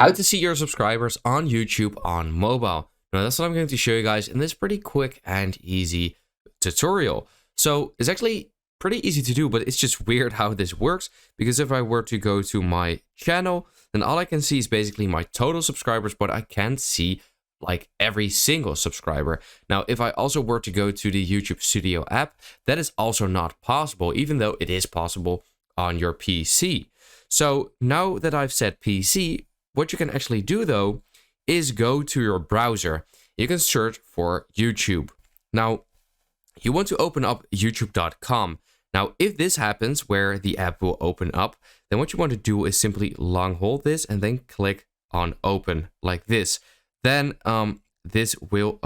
how to see your subscribers on YouTube on mobile. Now that's what I'm going to show you guys in this pretty quick and easy tutorial. So it's actually pretty easy to do, but it's just weird how this works, because if I were to go to my channel, then all I can see is basically my total subscribers, but I can't see like every single subscriber. Now, if I also were to go to the YouTube Studio app, that is also not possible, even though it is possible on your PC. So now that I've said PC, what you can actually do though is go to your browser. You can search for YouTube. Now, you want to open up youtube.com. Now, if this happens where the app will open up, then what you want to do is simply long hold this and then click on open like this. Then this will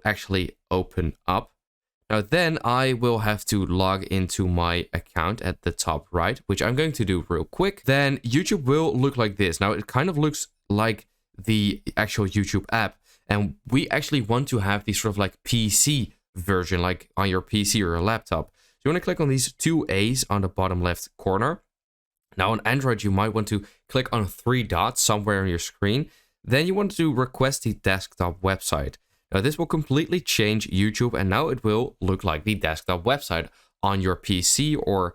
actually open up. Now then I will have to log into my account at the top right, which I'm going to do real quick. Then YouTube will look like this. Now it kind of looks like the actual YouTube app, and we actually want to have the sort of like PC version, like on your PC or your laptop. So you want to click on these two A's on the bottom left corner. Now on Android, you might want to click on 3 dots somewhere on your screen. Then you want to request the desktop website. Now this will completely change YouTube, and now it will look like the desktop website on your PC or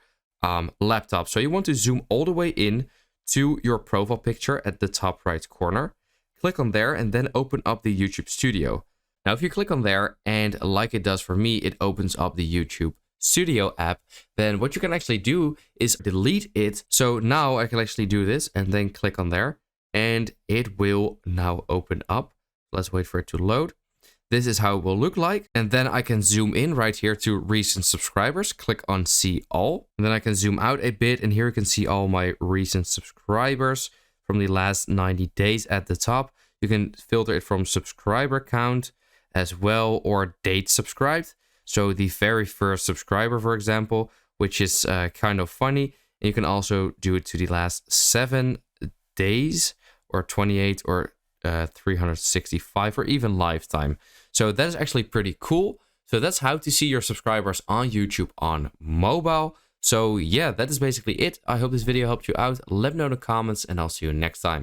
laptop. So you want to zoom all the way in to your profile picture at the top right corner. Click on there and then open up the YouTube Studio. Now if you click on there and like it does for me, it opens up the YouTube Studio app, then what you can actually do is delete it. So now I can actually do this and then click on there, and it will now open up. Let's wait for it to load. This is how it will look like. And then I can zoom in right here to recent subscribers, click on see all. And then I can zoom out a bit, and here you can see all my recent subscribers from the last 90 days at the top. You can filter it from subscriber count as well, or date subscribed. So the very first subscriber, for example, which is kind of funny. And you can also do it to the last 7 days, or 28, or 365, or even lifetime. So that is actually pretty cool. So that's how to see your subscribers on YouTube on mobile. So yeah, that is basically it. I hope this video helped you out. Let me know in the comments, and I'll see you next time.